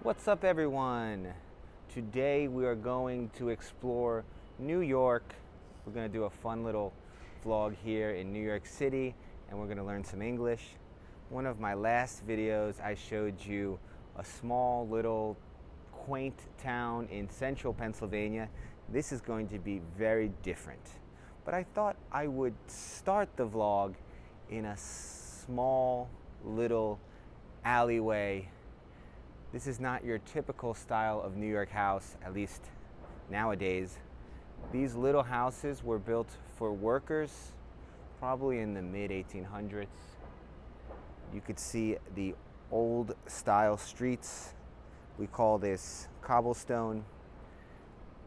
What's up, everyone? Today we are going to explore New York. We're going to do a fun little vlog here in New York City, and we're going to learn some English. One of my last videos I showed you a small little quaint town in central Pennsylvania. This is going to be very different. But I thought I would start the vlog in a small little alleyway. This is not your typical style of New York house, at least nowadays. These little houses were built for workers, probably in the mid-1800s. You could see the old style streets. We call this cobblestone.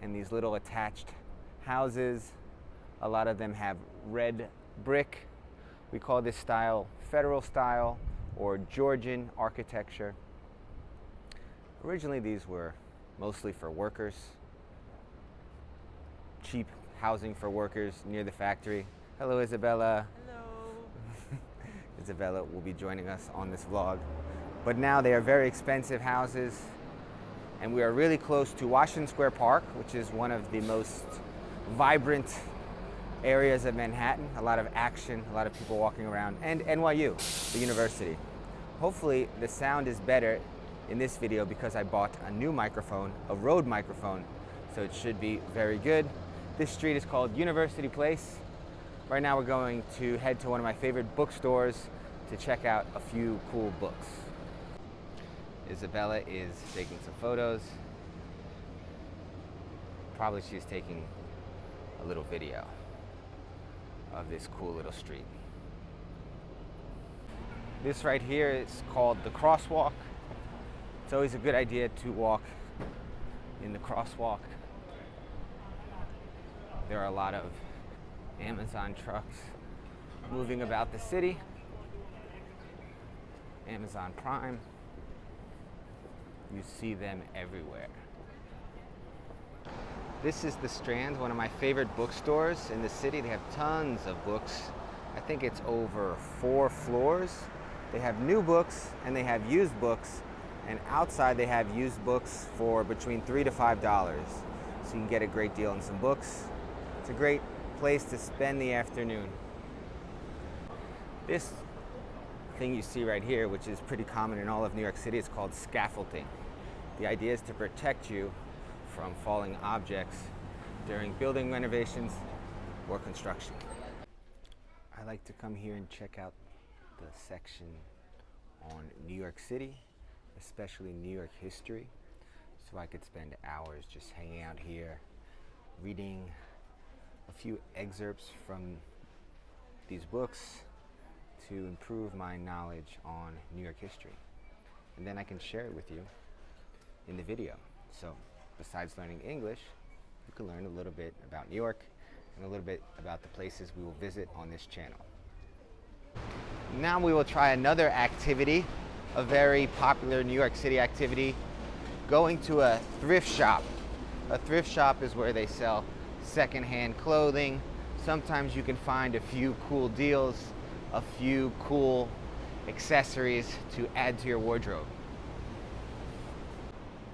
And these little attached houses, a lot of them have red brick. We call this style federal style or Georgian architecture. Originally, these were mostly for workers, cheap housing for workers near the factory. Hello, Isabella. Hello. Isabella will be joining us on this vlog. But now they are very expensive houses, and we are really close to Washington Square Park, which is one of the most vibrant areas of Manhattan. A lot of action, a lot of people walking around, and NYU, the university. Hopefully, the sound is better in this video because I bought a new microphone, a Rode microphone, so it should be very good. This street is called University Place. Right now we're going to head to one of my favorite bookstores to check out a few cool books. Isabella is taking some photos. Probably she's taking a little video of this cool little street. This right here is called the crosswalk. It's always a good idea to walk in the crosswalk. There are a lot of Amazon trucks moving about the city. Amazon Prime. You see them everywhere. This is the Strand, one of my favorite bookstores in the city. They have tons of books. I think it's over 4 floors. They have new books and they have used books. And outside they have used books for between $3 to $5. So you can get a great deal on some books. It's a great place to spend the afternoon. This thing you see right here, which is pretty common in all of New York City, is called scaffolding. The idea is to protect you from falling objects during building renovations or construction. I like to come here and check out the section on New York City, especially New York history, so I could spend hours just hanging out here, reading a few excerpts from these books to improve my knowledge on New York history. And then I can share it with you in the video. So besides learning English, you can learn a little bit about New York and a little bit about the places we will visit on this channel. Now we will try another activity, a very popular New York City activity, going to a thrift shop. A thrift shop is where they sell secondhand clothing. Sometimes you can find a few cool deals, a few cool accessories to add to your wardrobe.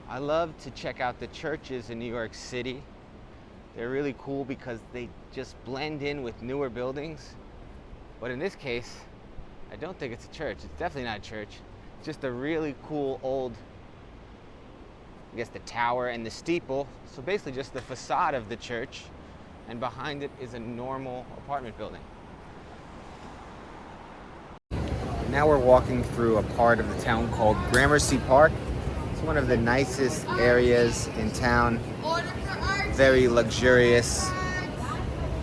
I love to check out the churches in New York City. They're really cool because they just blend in with newer buildings. But in this case, I don't think it's a church. It's definitely not a church. Just a really cool old, I guess, the tower and the steeple. So basically just the facade of the church, and behind it is a normal apartment building. Now we're walking through a part of the town called Grammarcy Park. It's one of the nicest areas in town. Very luxurious,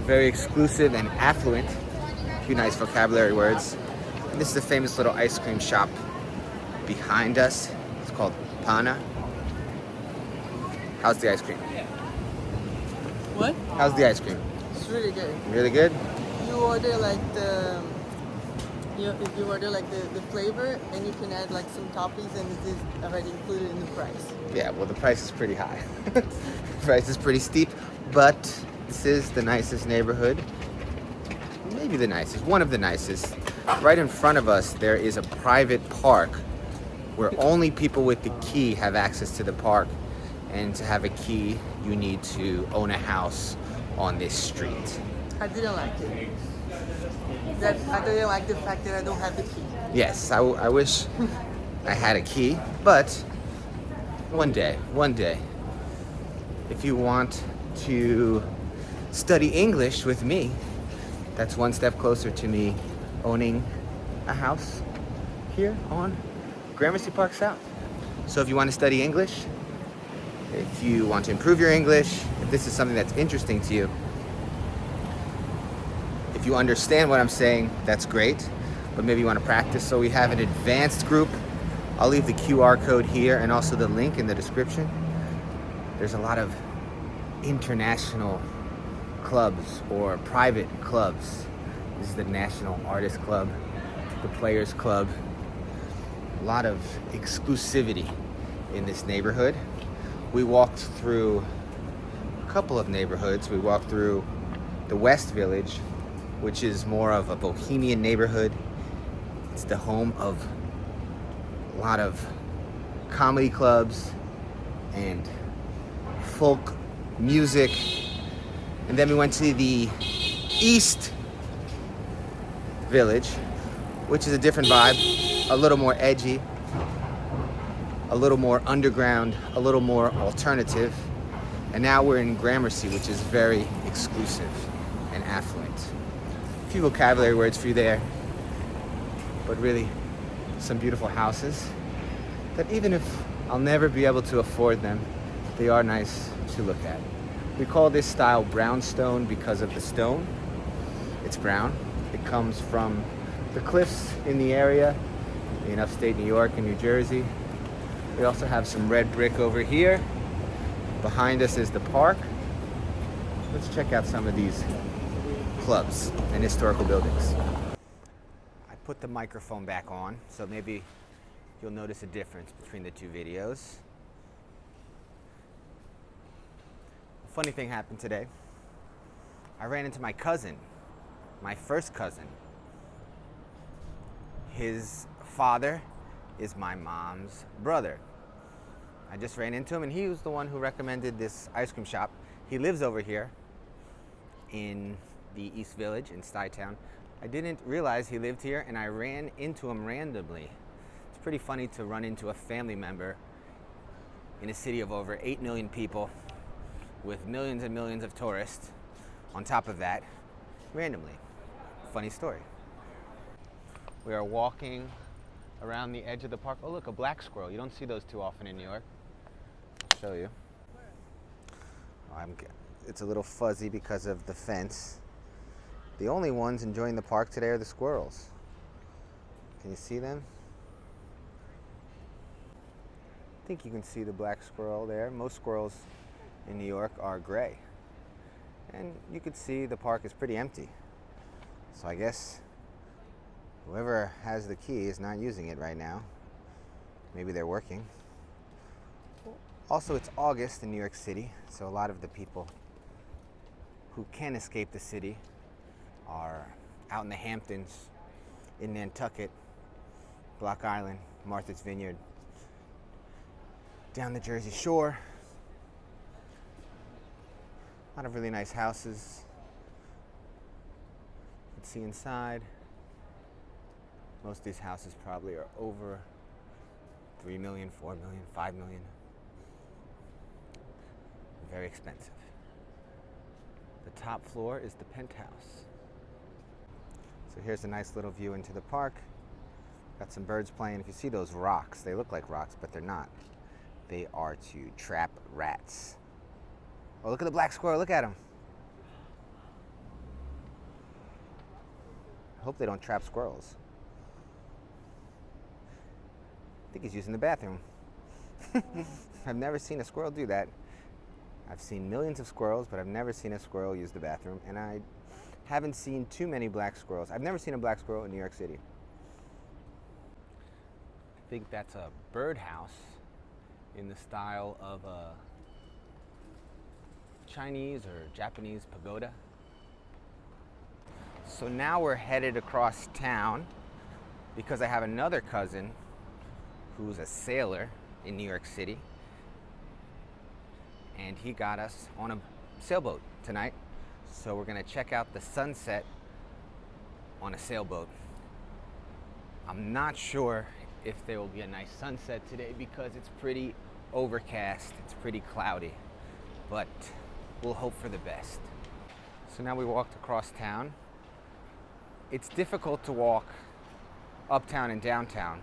very exclusive and affluent. A few nice vocabulary words. And this is a famous little ice cream shop behind us. It's called Pana. How's the ice cream? What? How's the ice cream? It's really good. Really good? You order like you order like the flavor, and you can add like some toppings, and it is already included in the price. Yeah, well, the price is pretty high. The price is pretty steep, but this is the nicest neighborhood. Maybe the nicest, one of the nicest. Right in front of us, there is a private park where only people with the key have access to the park. And to have a key, you need to own a house on this street. I didn't like it. I didn't like the fact that I don't have the key. Yes, I wish I had a key, but one day, if you want to study English with me, that's one step closer to me owning a house here on Grammarcy Park South. So if you want to study English, if you want to improve your English, if this is something that's interesting to you, if you understand what I'm saying, that's great, but maybe you want to practice. So we have an advanced group. I'll leave the QR code here and also the link in the description. There's a lot of international clubs or private clubs. This is the National Artist Club, the Players Club. A lot of exclusivity in this neighborhood. We walked through a couple of neighborhoods. We walked through the West Village, which is more of a bohemian neighborhood. It's the home of a lot of comedy clubs and folk music. And then we went to the East Village, which is a different vibe, a little more edgy, a little more underground, a little more alternative. And now we're in Grammarcy, which is very exclusive and affluent. A few vocabulary words for you there, but really some beautiful houses that even if I'll never be able to afford them, they are nice to look at. We call this style brownstone because of the stone. It's brown. It comes from the cliffs in the area in upstate New York and New Jersey. We also have some red brick over here. Behind us is the park. Let's check out some of these clubs and historical buildings. I put the microphone back on, so maybe you'll notice a difference between the two videos. A funny thing happened today. I ran into my cousin, my first cousin. His father is my mom's brother. I just ran into him and he was the one who recommended this ice cream shop. He lives over here in the East Village in Stuytown. I didn't realize he lived here and I ran into him randomly. It's pretty funny to run into a family member in a city of over 8 million people with millions and millions of tourists on top of that, randomly. Funny story. We are walking around the edge of the park. Oh look, a black squirrel. You don't see those too often in New York. I'll show you. It's a little fuzzy because of the fence. The only ones enjoying the park today are the squirrels. Can you see them? I think you can see the black squirrel there. Most squirrels in New York are gray. And you can see the park is pretty empty. So I guess whoever has the key is not using it right now. Maybe they're working. Also, it's August in New York City, so a lot of the people who can escape the city are out in the Hamptons, in Nantucket, Block Island, Martha's Vineyard, down the Jersey Shore. A lot of really nice houses. You can see inside. Most of these houses probably are over 3 million, 4 million, 5 million. Very expensive. The top floor is the penthouse. So here's a nice little view into the park. Got some birds playing. If you see those rocks, they look like rocks, but they're not. They are to trap rats. Oh, look at the black squirrel. Look at him. I hope they don't trap squirrels. I think he's using the bathroom. I've never seen a squirrel do that. I've seen millions of squirrels, but I've never seen a squirrel use the bathroom, and I haven't seen too many black squirrels. I've never seen a black squirrel in New York City. I think that's a birdhouse in the style of a Chinese or Japanese pagoda. So now we're headed across town because I have another cousin who's a sailor in New York City, and he got us on a sailboat tonight. So we're gonna check out the sunset on a sailboat. I'm not sure if there will be a nice sunset today because it's pretty overcast, it's pretty cloudy, but we'll hope for the best. So now we walked across town. It's difficult to walk uptown and downtown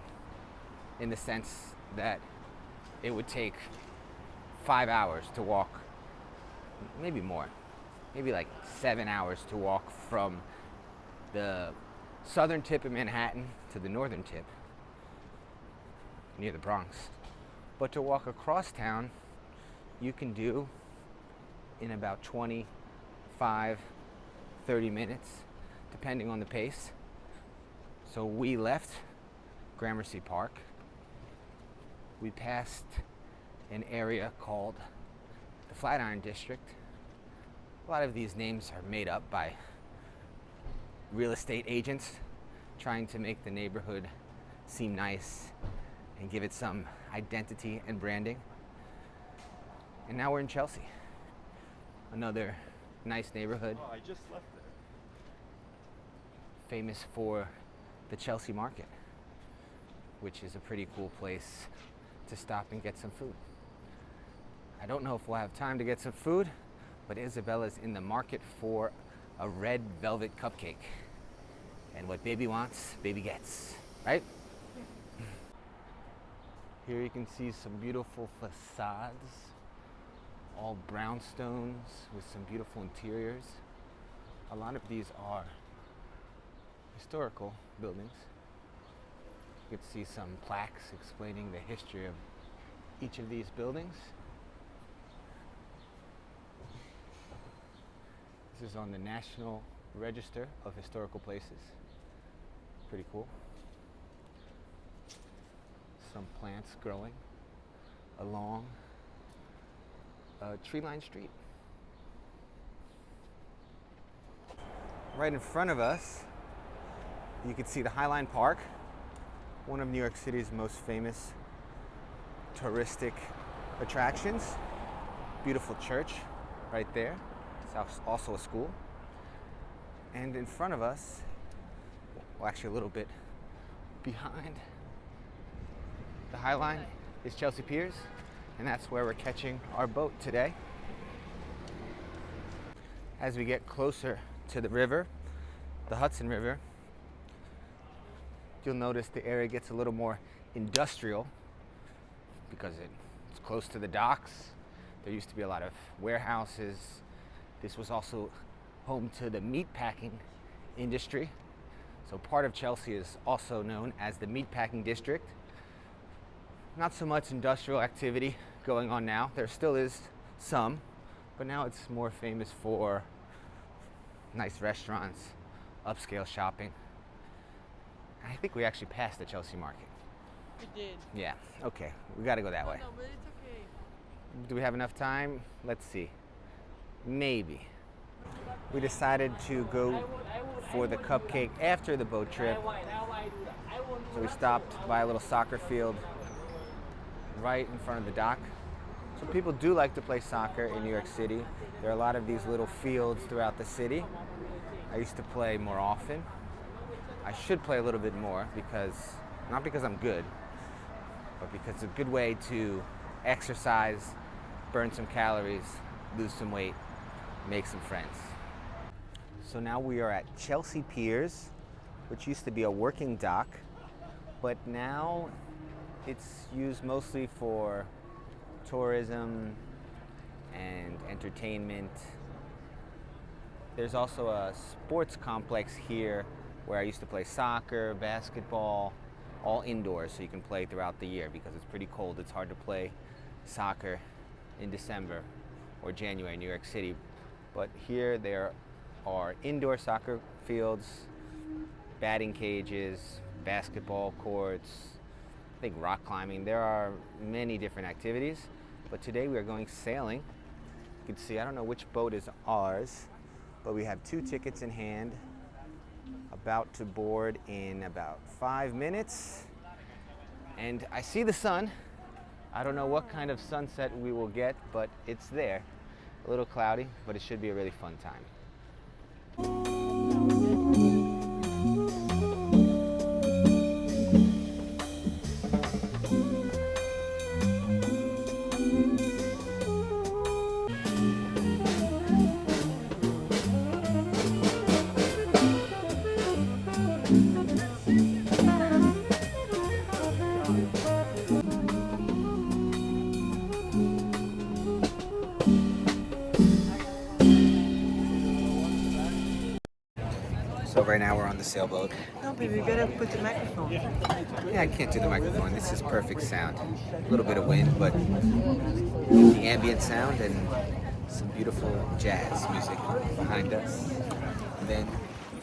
in the sense that it would take 5 hours to walk, maybe more, maybe like 7 hours to walk from the southern tip of Manhattan to the northern tip near the Bronx. But to walk across town, you can do in about 25, 30 minutes, depending on the pace. So we left Grammarcy Park. We passed an area called the Flatiron District. A lot of these names are made up by real estate agents trying to make the neighborhood seem nice and give it some identity and branding. And now we're in Chelsea, another nice neighborhood. Oh, I just left there. Famous for the Chelsea Market, which is a pretty cool place to stop and get some food. I don't know if we'll have time to get some food, but Isabella's in the market for a red velvet cupcake. And what baby wants, baby gets, right? Here you can see some beautiful facades, all brownstones with some beautiful interiors. A lot of these are historical buildings. You can see some plaques explaining the history of each of these buildings. This is on the National Register of Historical Places. Pretty cool. Some plants growing along a tree-lined street. Right in front of us, you can see the Highline Park, one of New York City's most famous touristic attractions. Beautiful church right there. It's also a school. And in front of us, well, actually a little bit behind the Highline is Chelsea Piers, and that's where we're catching our boat today. As we get closer to the river, the Hudson River, you'll notice the area gets a little more industrial because it's close to the docks. There used to be a lot of warehouses. This was also home to the meatpacking industry. So part of Chelsea is also known as the meatpacking district. Not so much industrial activity going on now. There still is some, but now it's more famous for nice restaurants, upscale shopping. I think we actually passed the Chelsea Market. We did. Yeah, okay, we gotta go that way. No, but it's okay. Do we have enough time? Let's see. Maybe. We decided to go for the cupcake after the boat trip. So we stopped by a little soccer field right in front of the dock. So people do like to play soccer in New York City. There are a lot of these little fields throughout the city. I used to play more often. I should play a little bit more not because I'm good, but because it's a good way to exercise, burn some calories, lose some weight, make some friends. So now we are at Chelsea Piers, which used to be a working dock, but now it's used mostly for tourism and entertainment. There's also a sports complex here where I used to play soccer, basketball, all indoors, so you can play throughout the year because it's pretty cold. It's hard to play soccer in December or January in New York City. But here there are indoor soccer fields, batting cages, basketball courts, I think rock climbing. There are many different activities, but today we are going sailing. You can see, I don't know which boat is ours, but we have 2 tickets in hand, about to board in about 5 minutes. And I see the sun. I don't know what kind of sunset we will get, but it's there. A little cloudy, but it should be a really fun time. So right now we're on the sailboat. No, baby, we gotta put the microphone. Yeah, I can't do the microphone. This is perfect sound. A little bit of wind, but the ambient sound and some beautiful jazz music behind us. And then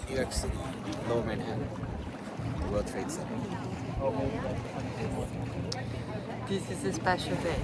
New York City, Lower Manhattan, the World Trade Center. This is a special day.